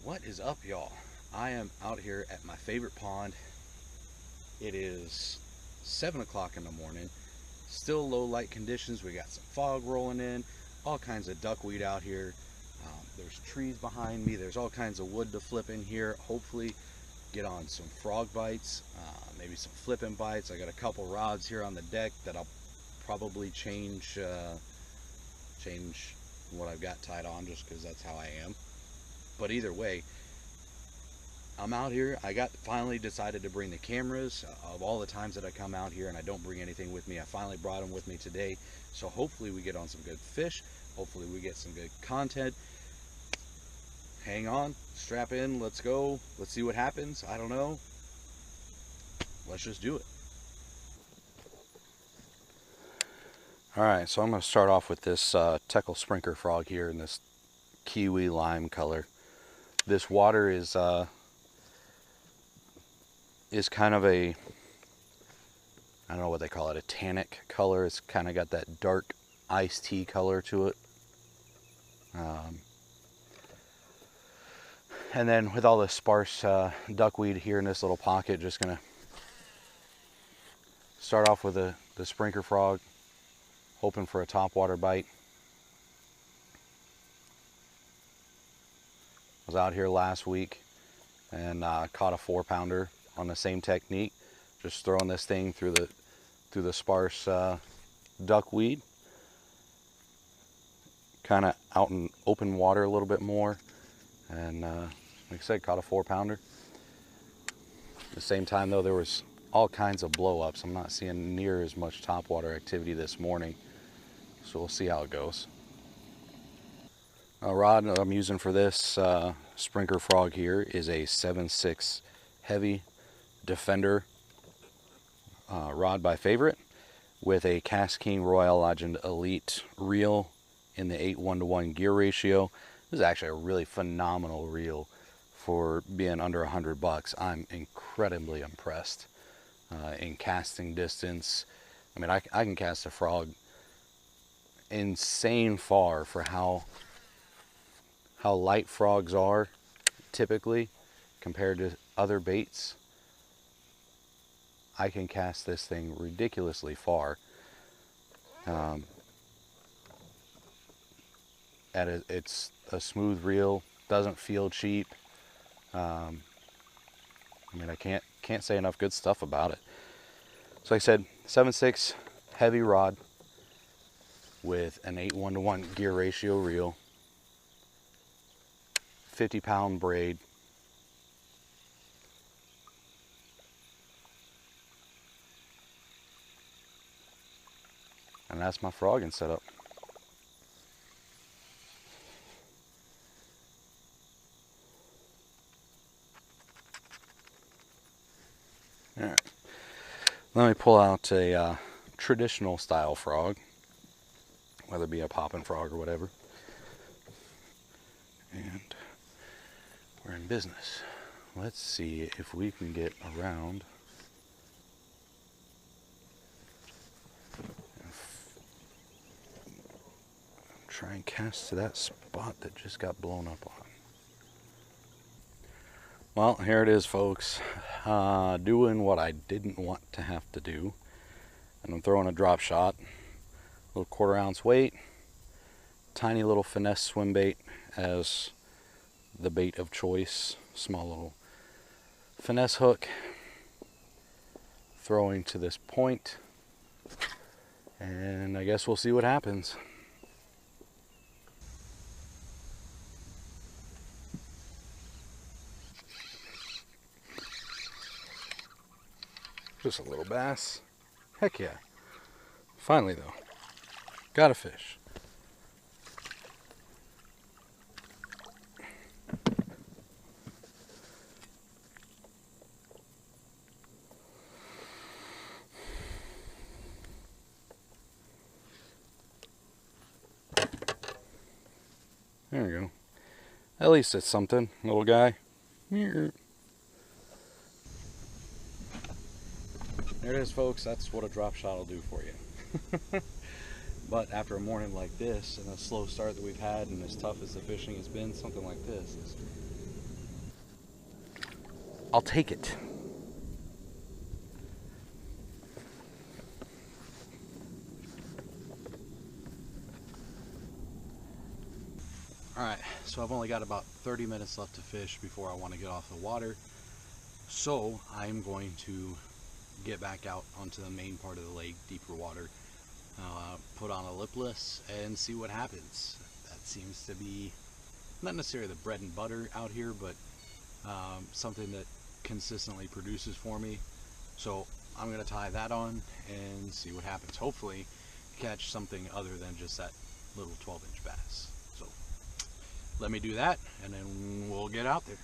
What is up, y'all? I am out here at my favorite pond. It is 7 o'clock in the morning. Still low light conditions. We got some fog rolling in. All kinds of duckweed out here. There's trees behind me. There's all kinds of wood to flip in here. Hopefully get on some frog bites, maybe some flipping bites. I got a couple rods here on the deck that I'll probably change what I've got tied on, just because that's how I am. But either way, I'm out here. I finally decided to bring the cameras. Of all the times that I come out here and I don't bring anything with me, I finally brought them with me today. So hopefully we get on some good fish. Hopefully we get some good content. Hang on, strap in, let's go. Let's see what happens. I don't know. Let's just do it. Alright, so I'm going to start off with this Teckle Sprinker frog here in this kiwi lime color. This water is kind of a, I don't know what they call it, a tannic color. It's kind of got that dark iced tea color to it. And then with all the sparse duckweed here in this little pocket, just gonna start off with the Sprinker frog, hoping for a topwater bite. I was out here last week and caught a 4-pounder on the same technique, just throwing this thing through the sparse duckweed, kind of out in open water a little bit more, and like I said, caught a 4-pounder. At the same time though, there was all kinds of blow-ups. I'm not seeing near as much topwater activity this morning, so we'll see how it goes. A rod I'm using for this Sprinker frog here is a 7/6 heavy Defender rod by Favorite with a KastKing Royal Legend Elite reel in the 8:1:1 gear ratio. This is actually a really phenomenal reel for being under $100. I'm incredibly impressed in casting distance. I mean, I can cast a frog insane far for how light frogs are typically compared to other baits. I can cast this thing ridiculously far. It's a smooth reel, doesn't feel cheap. I mean, I can't say enough good stuff about it. So like I said, 7/6 heavy rod with an 8:1:1 gear ratio reel, 50-pound braid, and that's my frogging setup. All right, let me pull out a traditional style frog, whether it be a popping frog or whatever, and we're in business. Let's see if we can get around and try and cast to that spot that just got blown up on. Well, here it is, folks. Doing what I didn't want to have to do. And I'm throwing a drop shot. A little 1/4 ounce weight. Tiny little finesse swim bait as the bait of choice. Small little finesse hook. Throwing to this point. And I guess we'll see what happens. Just a little bass. Heck yeah. Finally though, got a fish. There we go. At least it's something, little guy. Here. There it is, folks. That's what a drop shot will do for you. But after a morning like this and a slow start that we've had, and as tough as the fishing has been, something like this is I'll take it. All right, so I've only got about 30 minutes left to fish before I want to get off the water. So I'm going to get back out onto the main part of the lake, deeper water, put on a lipless and see what happens. That seems to be not necessarily the bread and butter out here, but something that consistently produces for me. So I'm going to tie that on and see what happens. Hopefully catch something other than just that little 12-inch bass. So let me do that and then we'll get out there.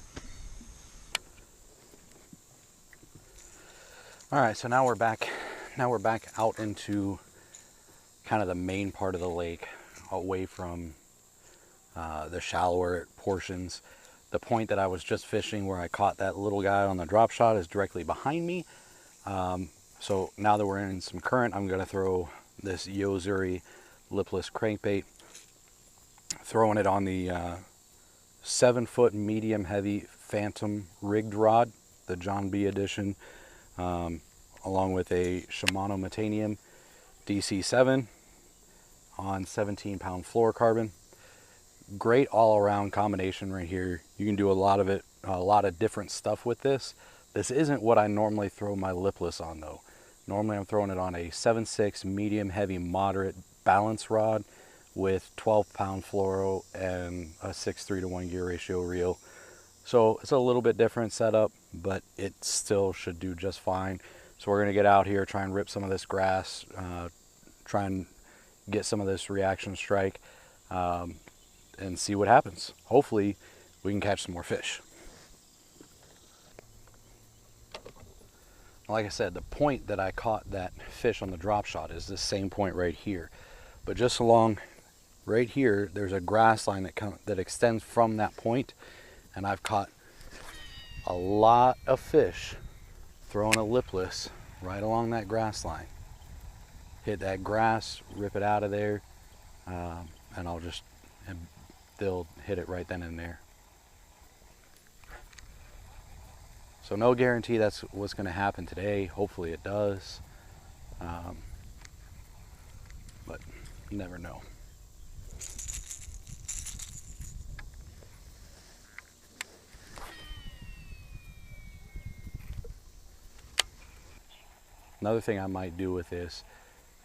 All right, so now we're back out into kind of the main part of the lake, away from the shallower portions. The point that I was just fishing where I caught that little guy on the drop shot is directly behind me. So now that we're in some current, I'm gonna throw this Yo-Zuri lipless crankbait, throwing it on the 7-foot medium heavy Phantom rigged rod, the John B edition, along with a Shimano Metanium DC7 on 17-pound fluorocarbon. Great all-around combination right here. You can do a lot of different stuff with this. This isn't what I normally throw my lipless on though. Normally I'm throwing it on a 7.6 medium heavy moderate balance rod with 12-pound fluoro and a 6:3 to 1 gear ratio reel. So it's a little bit different setup, but it still should do just fine. So we're gonna get out here, try and rip some of this grass, try and get some of this reaction strike, and see what happens. Hopefully we can catch some more fish. Like I said, the point that I caught that fish on the drop shot is this same point right here. But just along right here, there's a grass line that extends from that point, and I've caught a lot of fish throwing a lipless right along that grass line. Hit that grass, rip it out of there, and they'll hit it right then and there. So no guarantee that's what's going to happen today. Hopefully it does, but you never know. Another thing I might do with this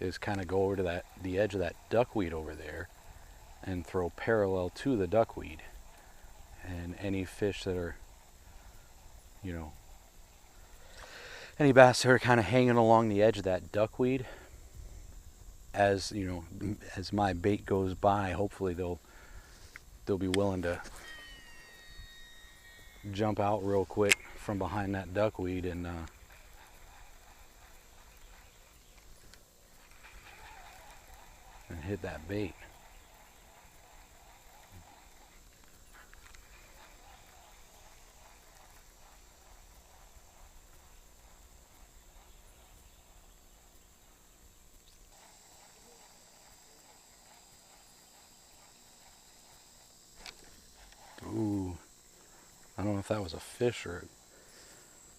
is kind of go over to the edge of that duckweed over there and throw parallel to the duckweed, and any fish that are, you know, any bass that are kind of hanging along the edge of that duckweed, as you know, as my bait goes by, hopefully they'll be willing to jump out real quick from behind that duckweed and hit that bait. Ooh, I don't know if that was a fish or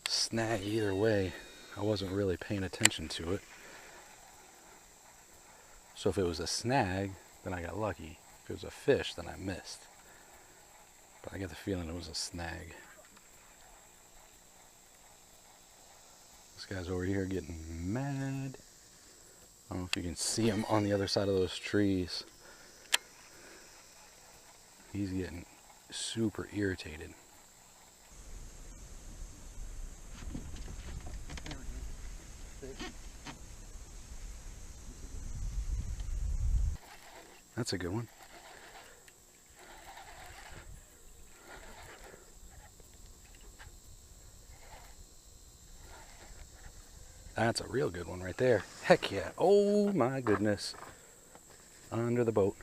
a snag. Either way, I wasn't really paying attention to it. So if it was a snag, then I got lucky. If it was a fish, then I missed. But I get the feeling it was a snag. This guy's over here getting mad. I don't know if you can see him on the other side of those trees. He's getting super irritated. That's a good one. That's a real good one right there. Heck yeah. Oh my goodness. Under the boat.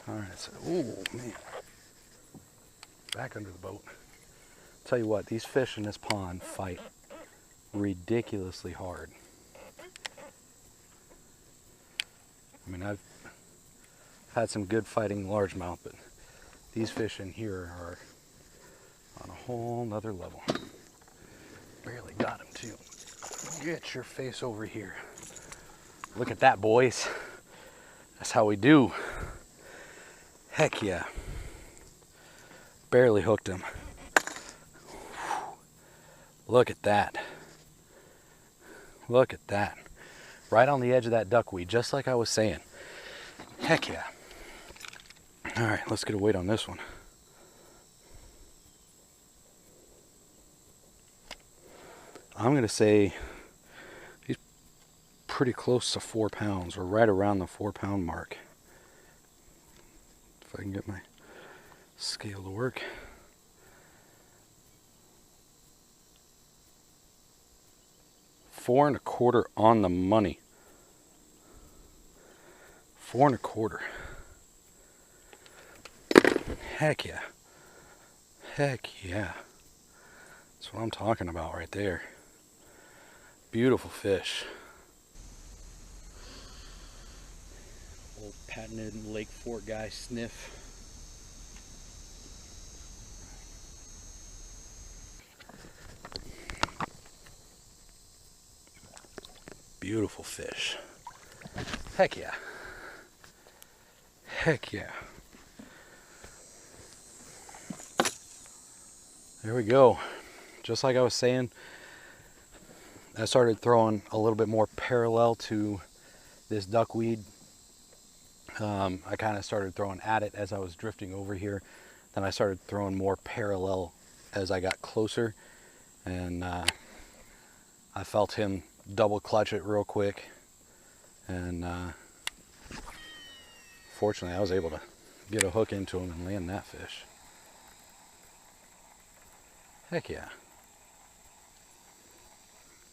Alright, so, oh man. Back under the boat. Tell you what, these fish in this pond fight ridiculously hard. I mean, I've had some good fighting largemouth, but these fish in here are on a whole nother level. Barely got him too. Get your face over here. Look at that, boys. That's how we do. Heck yeah. Barely hooked him. Look at that. Look at that. Right on the edge of that duckweed, just like I was saying. Heck yeah. All right, let's get a weight on this one. I'm gonna say he's pretty close to 4 pounds, or right around the 4 pound mark. If I can get my scale to work. $4.25 on the money. 4.25. Heck yeah. Heck yeah. That's what I'm talking about right there. Beautiful fish. Old patented Lake Fork guy sniff. Beautiful fish. Heck yeah. Heck yeah. There we go. Just like I was saying, I started throwing a little bit more parallel to this duckweed. I kind of started throwing at it as I was drifting over here. Then I started throwing more parallel as I got closer. And I felt him double clutch it real quick. And fortunately, I was able to get a hook into him and land that fish. Heck yeah.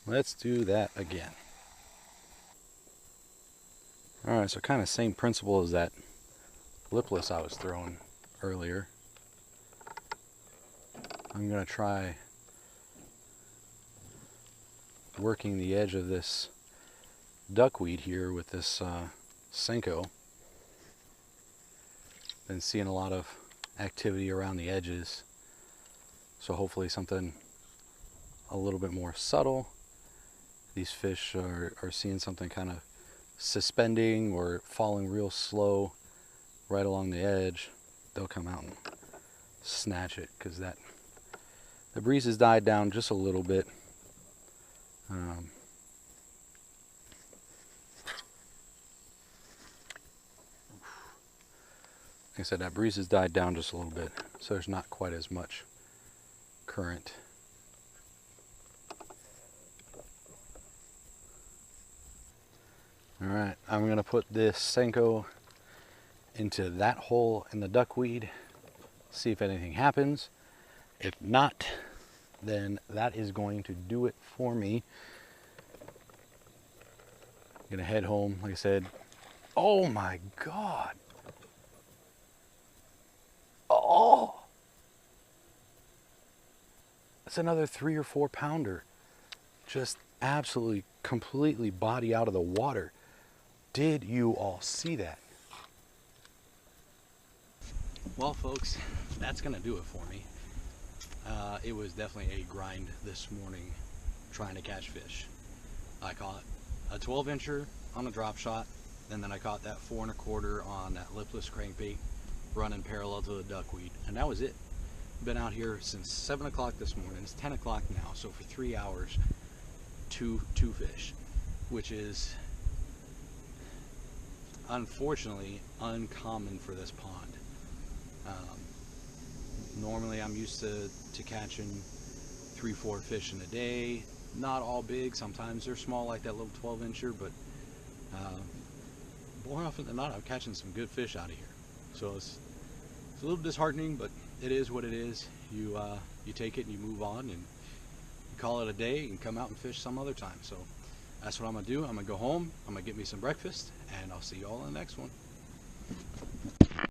Let's do that again. Alright, so kind of same principle as that lipless I was throwing earlier. I'm going to try working the edge of this duckweed here with this Senko. Been seeing a lot of activity around the edges. So hopefully something a little bit more subtle. These fish are seeing something kind of suspending or falling real slow right along the edge. They'll come out and snatch it because the breeze has died down just a little bit. Like I said, that breeze has died down just a little bit, so there's not quite as much current. Alright, I'm going to put this Senko into that hole in the duckweed, see if anything happens. If not, then that is going to do it for me. I'm going to head home, like I said. Oh my God! Oh! That's another 3 or 4 pounder. Just absolutely, completely body out of the water. Did you all see that? Well, folks, that's gonna do it for me. It was definitely a grind this morning trying to catch fish. I caught a 12-incher on a drop shot, and then I caught that 4.25 on that lipless crankbait running parallel to the duckweed, and that was it. Been out here since 7 o'clock this morning. It's 10 o'clock now, so for 3 hours, two fish, which is unfortunately uncommon for this pond. Normally I'm used to catching 3-4 fish in a day. Not all big, sometimes they're small like that little 12-incher, but more often than not I'm catching some good fish out of here. So it's a little disheartening, but it is what it is. You take it and you move on and you call it a day and come out and fish some other time. So that's what I'm gonna do. I'm gonna go home, I'm gonna get me some breakfast, and I'll see you all in the next one.